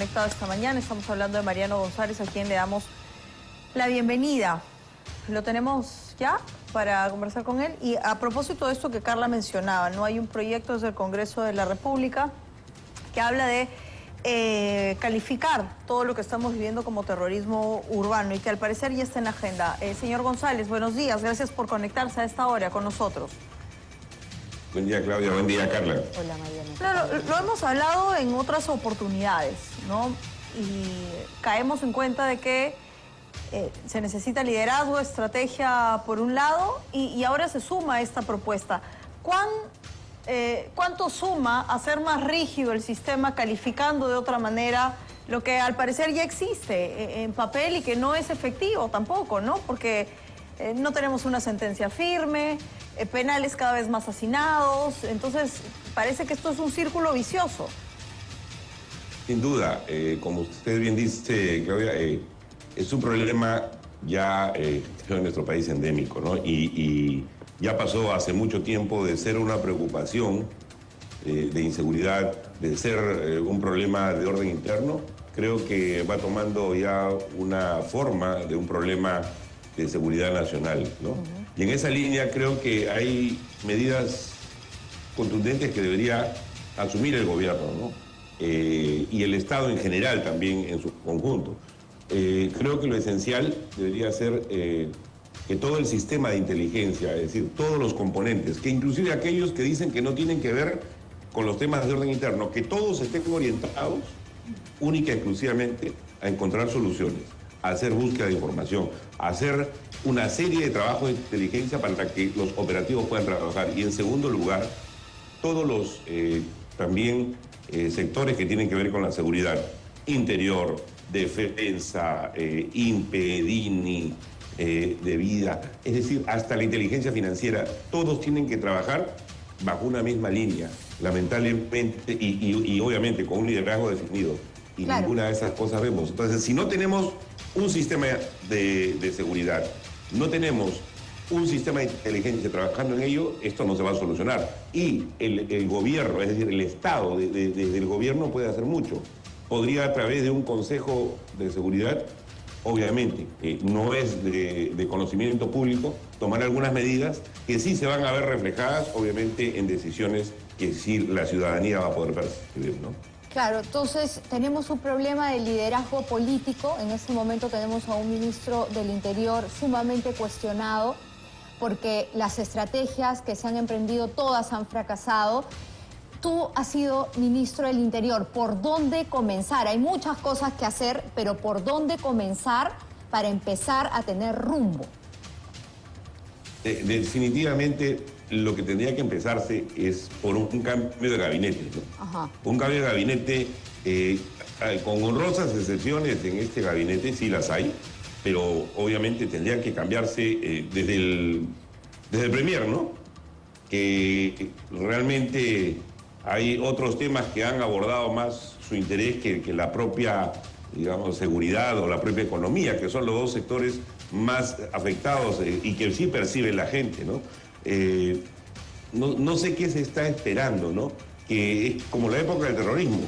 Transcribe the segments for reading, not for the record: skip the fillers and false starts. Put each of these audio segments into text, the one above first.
Conectado esta mañana, estamos hablando de Mariano González, a quien le damos la bienvenida. Lo tenemos ya para conversar con él. Y a propósito de esto que Carla mencionaba, ¿no? Hay un proyecto desde el Congreso de la República que habla de calificar todo lo que estamos viviendo como terrorismo urbano y que al parecer ya está en la agenda. Señor González, buenos días, gracias por conectarse a esta hora con nosotros. Buen día, Claudia. Buen día, Carla. Hola, Mariana. Claro, lo hemos hablado en otras oportunidades, ¿no? Y caemos en cuenta de que se necesita liderazgo, estrategia por un lado, y ahora se suma esta propuesta. ¿Cuánto suma hacer más rígido el sistema, calificando de otra manera lo que al parecer ya existe en papel y que no es efectivo tampoco, ¿no? Porque no tenemos una sentencia firme, penales cada vez más hacinados, entonces parece que esto es un círculo vicioso. Sin duda, como usted bien dice, Claudia, es un problema ya en nuestro país endémico, ¿no? Y ya pasó hace mucho tiempo de ser una preocupación de inseguridad, de ser un problema de orden interno. Creo que va tomando ya una forma de un problema de seguridad nacional, ¿no? Y en esa línea creo que hay medidas contundentes que debería asumir el gobierno, ¿no? Y el Estado en general también en su conjunto. Creo que lo esencial debería ser que todo el sistema de inteligencia, es decir, todos los componentes, que inclusive aquellos que dicen que no tienen que ver con los temas de orden interno, que todos estén orientados única y exclusivamente a encontrar soluciones, a hacer búsqueda de información, a hacer una serie de trabajos de inteligencia para que los operativos puedan trabajar. Y en segundo lugar, todos los también sectores que tienen que ver con la seguridad interior, defensa, INPE, DINI, de vida, es decir, hasta la inteligencia financiera, todos tienen que trabajar bajo una misma línea, lamentablemente, y obviamente con un liderazgo definido. Y claro, ninguna de esas cosas vemos. Entonces, si no tenemos un sistema de seguridad, no tenemos un sistema de inteligencia trabajando en ello, esto no se va a solucionar. Y el gobierno, es decir, el Estado, desde el gobierno puede hacer mucho. Podría, a través de un consejo de seguridad, obviamente, no es de conocimiento público, tomar algunas medidas que sí se van a ver reflejadas, obviamente, en decisiones que sí la ciudadanía va a poder percibir, ¿no? Claro, entonces tenemos un problema de liderazgo político. En este momento tenemos a un ministro del Interior sumamente cuestionado porque las estrategias que se han emprendido todas han fracasado. Tú has sido ministro del Interior. ¿Por dónde comenzar? Hay muchas cosas que hacer, pero ¿por dónde comenzar para empezar a tener rumbo? Definitivamente lo que tendría que empezarse es por un cambio de gabinete, ¿no? Ajá. Un cambio de gabinete con honrosas excepciones en este gabinete, sí las hay, pero obviamente tendría que cambiarse desde el Premier, ¿no? Que realmente hay otros temas que han abordado más su interés que la propia, digamos, seguridad o la propia economía, que son los dos sectores más afectados y que sí percibe la gente, ¿no? No sé qué se está esperando, ¿no? Que es como la época del terrorismo.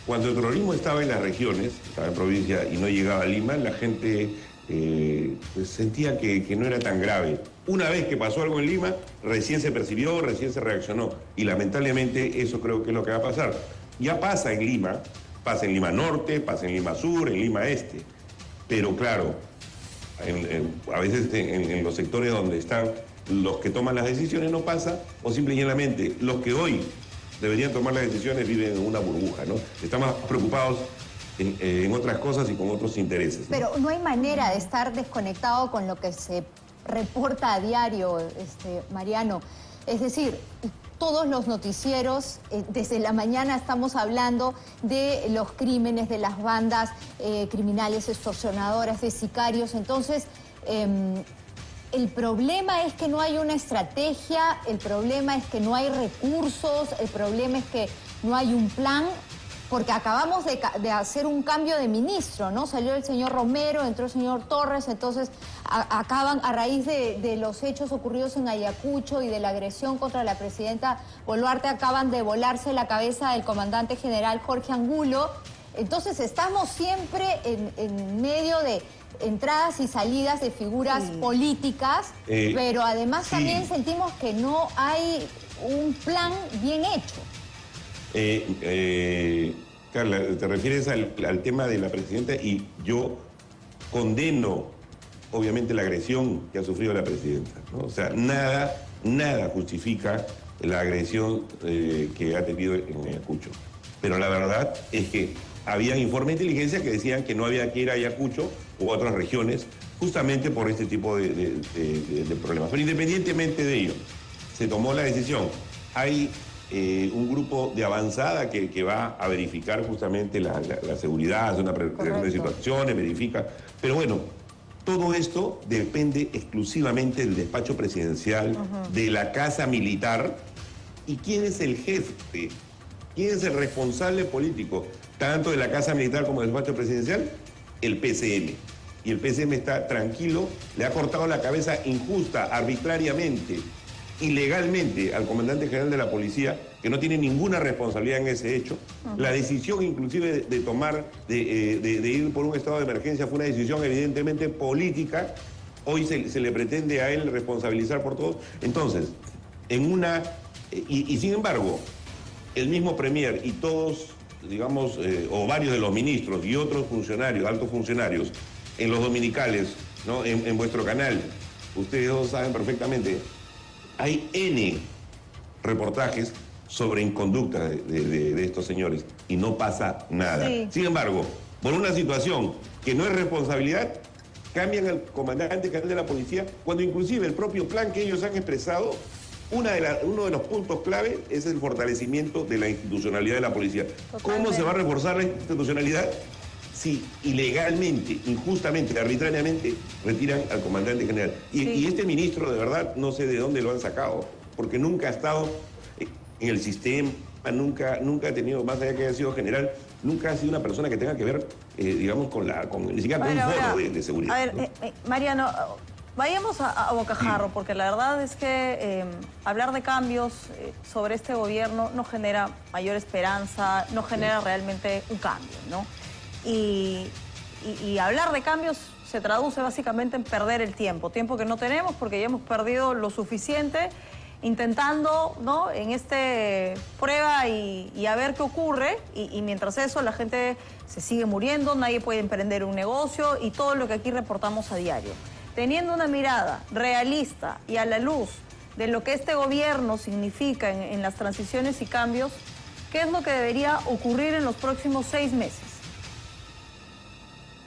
Cuando el terrorismo estaba en las regiones, estaba en provincia y no llegaba a Lima, la gente pues sentía que no era tan grave. Una vez que pasó algo en Lima, recién se percibió, recién se reaccionó. Y lamentablemente eso creo que es lo que va a pasar. Ya pasa en Lima Norte, pasa en Lima Sur, en Lima Este. Pero claro, a veces en los sectores donde están los que toman las decisiones no pasa, o simple y llanamente los que hoy deberían tomar las decisiones viven en una burbuja, ¿no? Están más preocupados en otras cosas y con otros intereses, ¿no? Pero no hay manera de estar desconectado con lo que se reporta a diario, Mariano. Es decir, todos los noticieros, desde la mañana estamos hablando de los crímenes, de las bandas criminales extorsionadoras, de sicarios. Entonces, el problema es que no hay una estrategia, el problema es que no hay recursos, el problema es que no hay un plan, porque acabamos de hacer un cambio de ministro, ¿no? Salió el señor Romero, entró el señor Torres, entonces acaban, a raíz de los hechos ocurridos en Ayacucho y de la agresión contra la presidenta Boluarte, acaban de volarse la cabeza del comandante general Jorge Angulo. Entonces estamos siempre en medio de entradas y salidas de figuras políticas, pero además sí. también sentimos que no hay un plan bien hecho. Carla, te refieres al tema de la presidenta y yo condeno obviamente la agresión que ha sufrido la presidenta, ¿no? O sea, nada justifica la agresión que ha tenido en Ayacucho. Pero la verdad es que había informes de inteligencia que decían que no había que ir a Ayacucho u otras regiones justamente por este tipo de problemas. Pero independientemente de ello, se tomó la decisión. Hay un grupo de avanzada que va a verificar justamente la seguridad, hace una prevención de situaciones, verifica. Pero bueno, todo esto depende exclusivamente del despacho presidencial, de la Casa Militar. ¿Y quién es el jefe? ¿Quién es el responsable político, tanto de la Casa Militar como del despacho presidencial? El PCM. Y el PCM está tranquilo, le ha cortado la cabeza injusta, arbitrariamente, ilegalmente al comandante general de la policía, que no tiene ninguna responsabilidad en ese hecho. La decisión inclusive de tomar, de ir por un estado de emergencia fue una decisión evidentemente política. Hoy se le pretende a él responsabilizar por todo. Entonces, y sin embargo, el mismo premier y todos, digamos, o varios de los ministros y otros funcionarios, altos funcionarios, en los dominicales, ¿no? En vuestro canal, ustedes dos saben perfectamente, hay N reportajes sobre inconducta de estos señores y no pasa nada. Sí. Sin embargo, por una situación que no es responsabilidad, cambian al comandante general de la policía, cuando inclusive el propio plan que ellos han expresado, uno de los puntos clave es el fortalecimiento de la institucionalidad de la policía. Totalmente. ¿Cómo se va a reforzar la institucionalidad si ilegalmente, injustamente, arbitrariamente retiran al comandante general? Y este ministro, de verdad, no sé de dónde lo han sacado, porque nunca ha estado en el sistema, nunca ha tenido, más allá que haya sido general, nunca ha sido una persona que tenga que ver, digamos, ni siquiera con un foro de seguridad. A ver, ¿no? Mariano, vayamos a bocajarro, porque la verdad es que hablar de cambios sobre este gobierno no genera mayor esperanza, no genera realmente un cambio, ¿no? Y hablar de cambios se traduce básicamente en perder el tiempo que no tenemos porque ya hemos perdido lo suficiente intentando, ¿no?, en este prueba y a ver qué ocurre, y mientras eso la gente se sigue muriendo, nadie puede emprender un negocio y todo lo que aquí reportamos a diario. Teniendo una mirada realista y a la luz de lo que este gobierno significa en las transiciones y cambios, ¿qué es lo que debería ocurrir en los próximos 6 meses?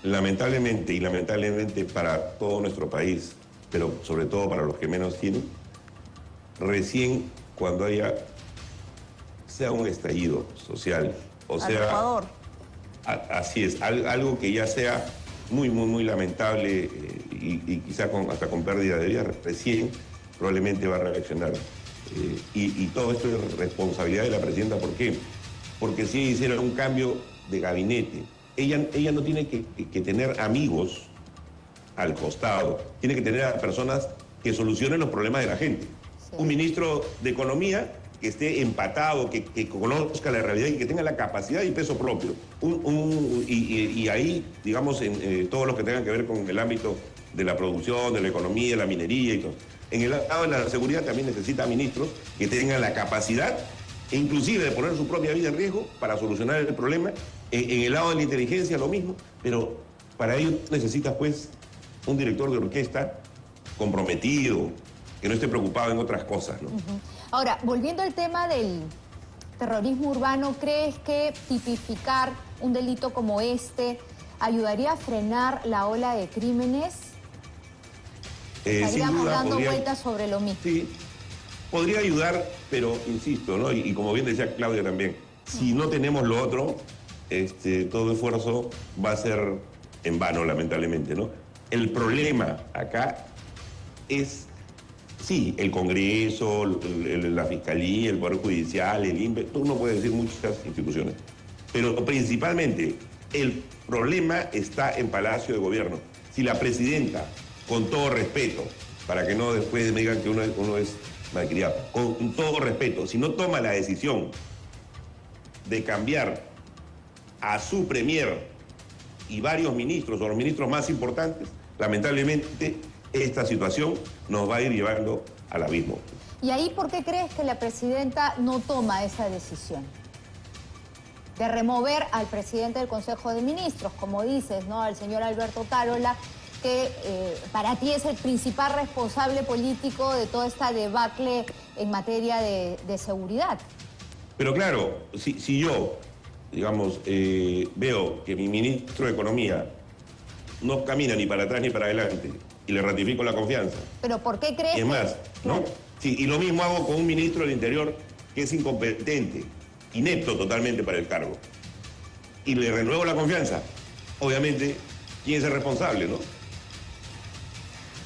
Lamentablemente para todo nuestro país, pero sobre todo para los que menos tienen, recién cuando sea un estallido social, o sea, Ecuador. Así es, algo que ya sea muy lamentable y quizá hasta con pérdida de vida, recién probablemente va a reaccionar. Y todo esto es responsabilidad de la presidenta. ¿Por qué? Porque si ella hiciera un cambio de gabinete, ella no tiene que tener amigos al costado, tiene que tener a personas que solucionen los problemas de la gente. Sí. Un ministro de Economía que esté empatado, que conozca la realidad y que tenga la capacidad y peso propio. Y ahí, digamos, en todo lo que tenga que ver con el ámbito de la producción, de la economía, de la minería y todo. En el lado de la seguridad también necesita ministros que tengan la capacidad, inclusive de poner su propia vida en riesgo para solucionar el problema. En el lado de la inteligencia lo mismo, pero para ello necesitas, pues, un director de orquesta comprometido, que no esté preocupado en otras cosas, ¿no? Ahora, volviendo al tema del terrorismo urbano, ¿crees que tipificar un delito como este ayudaría a frenar la ola de crímenes? Estaríamos dando vueltas sobre lo mismo. Sí, podría ayudar, pero insisto, ¿no? Y como bien decía Claudia también, si no tenemos lo otro, todo esfuerzo va a ser en vano, lamentablemente, ¿no? El problema acá es, sí, el Congreso, la Fiscalía, el Poder Judicial, el INPE, uno puede decir muchas instituciones, pero principalmente el problema está en Palacio de Gobierno. Si la presidenta, con todo respeto, para que no después me digan que uno es malcriado, con todo respeto, si no toma la decisión de cambiar a su premier y varios ministros o los ministros más importantes, lamentablemente esta situación nos va a ir llevando al abismo. ¿Y ahí por qué crees que la presidenta no toma esa decisión? De remover al presidente del Consejo de Ministros, como dices, ¿no? Al señor Alberto Tarola, que para ti es el principal responsable político de toda esta debacle en materia de seguridad. Pero claro, si yo, digamos, veo que mi ministro de Economía no camina ni para atrás ni para adelante y le ratifico la confianza. ¿Pero por qué crees Es más, ¿no? Sí, y lo mismo hago con un ministro del Interior que es incompetente, inepto totalmente para el cargo. Y le renuevo la confianza. Obviamente, ¿quién es el responsable, no?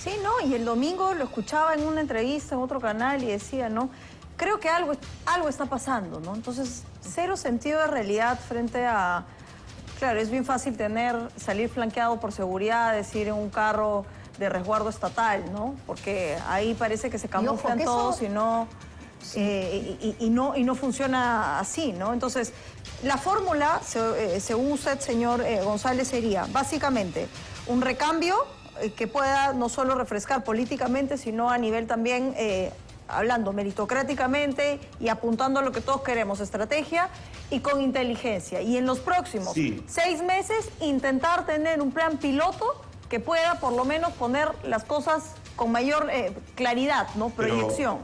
Sí, ¿no? Y el domingo lo escuchaba en una entrevista en otro canal y decía, ¿no? Creo que algo está pasando, ¿no? Entonces, cero sentido de realidad frente a... Claro, es bien fácil salir flanqueado por seguridad, decir en un carro de resguardo estatal, ¿no? Porque ahí parece que se camuflan todos y no... y no funciona así, ¿no? Entonces, la fórmula, según usted, señor González, sería básicamente un recambio que pueda no solo refrescar políticamente, sino a nivel también, hablando meritocráticamente y apuntando a lo que todos queremos, estrategia y con inteligencia. Y en los próximos 6 meses intentar tener un plan piloto que pueda por lo menos poner las cosas con mayor claridad, ¿no? Proyección.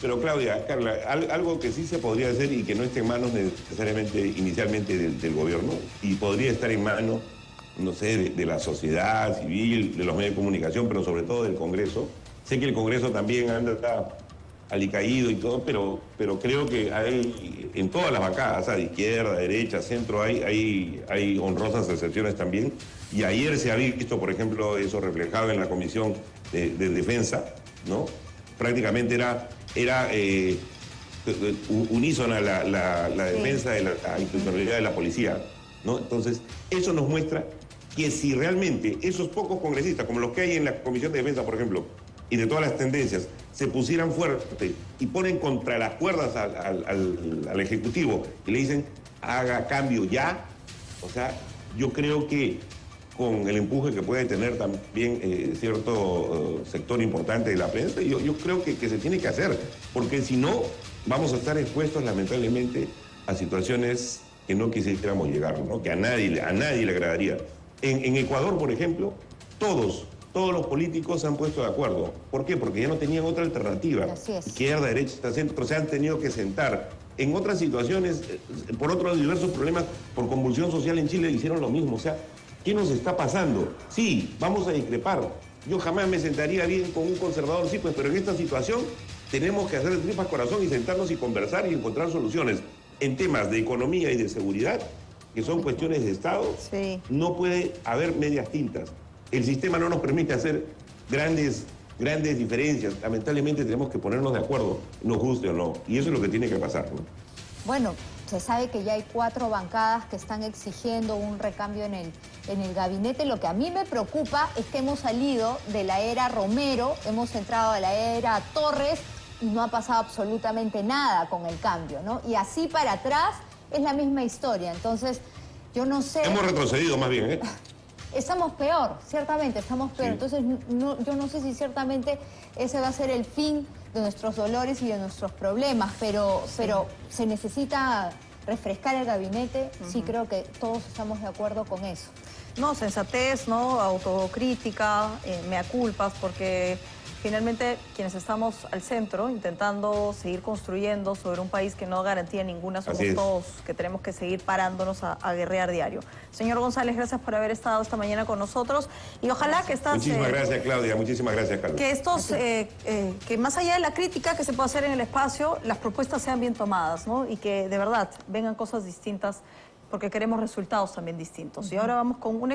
Pero Claudia, Carla, algo que sí se podría hacer y que no esté en manos necesariamente inicialmente del gobierno y podría estar en manos, no sé, de la sociedad civil, de los medios de comunicación, pero sobre todo del Congreso. Sé que el Congreso también anda alicaído y todo, pero creo que hay en todas las bancadas, de izquierda, derecha, centro, hay honrosas excepciones también. Y ayer se ha visto, por ejemplo, eso reflejado en la Comisión de Defensa, ¿no? Prácticamente era unísona la defensa de la institucionalidad de la policía, ¿no? Entonces, eso nos muestra que si realmente esos pocos congresistas, como los que hay en la Comisión de Defensa, por ejemplo, y de todas las tendencias, se pusieran fuerte y ponen contra las cuerdas al Ejecutivo y le dicen, haga cambio ya, o sea, yo creo que con el empuje que puede tener también cierto sector importante de la prensa, yo creo que se tiene que hacer, porque si no, vamos a estar expuestos lamentablemente a situaciones que no quisiéramos llegar, ¿no? Que a nadie le agradaría. En Ecuador, por ejemplo, todos los políticos se han puesto de acuerdo. ¿Por qué? Porque ya no tenían otra alternativa. Así es. Izquierda, derecha, centro, se han tenido que sentar. En otras situaciones, por otros diversos problemas, por convulsión social en Chile, hicieron lo mismo. O sea, ¿qué nos está pasando? Sí, vamos a discrepar. Yo jamás me sentaría bien con un conservador, sí, pues, pero en esta situación tenemos que hacer de tripas corazón y sentarnos y conversar y encontrar soluciones. En temas de economía y de seguridad, que son cuestiones de Estado, no puede haber medias tintas. El sistema no nos permite hacer grandes diferencias. Lamentablemente tenemos que ponernos de acuerdo, nos guste o no. Y eso es lo que tiene que pasar, ¿no? Bueno, se sabe que ya hay 4 bancadas que están exigiendo un recambio en el gabinete. Lo que a mí me preocupa es que hemos salido de la era Romero, hemos entrado a la era Torres y no ha pasado absolutamente nada con el cambio, ¿no? Y así para atrás es la misma historia. Entonces, yo no sé... Hemos retrocedido más bien, ¿eh? Estamos peor, ciertamente, estamos peor. Sí. Entonces, yo no sé si ciertamente ese va a ser el fin de nuestros dolores y de nuestros problemas, pero se necesita refrescar el gabinete. Sí, creo que todos estamos de acuerdo con eso. No, sensatez, ¿no? Autocrítica, mea culpas, porque finalmente quienes estamos al centro intentando seguir construyendo sobre un país que no garantía ninguna, somos todos que tenemos que seguir parándonos a guerrear diario. Señor González, gracias por haber estado esta mañana con nosotros y ojalá que estas... Muchísimas gracias, Claudia, muchísimas gracias, Carlos. Que estos, que más allá de la crítica que se puede hacer en el espacio, las propuestas sean bien tomadas, ¿no? Y que de verdad vengan cosas distintas porque queremos resultados también distintos. Y ahora vamos con un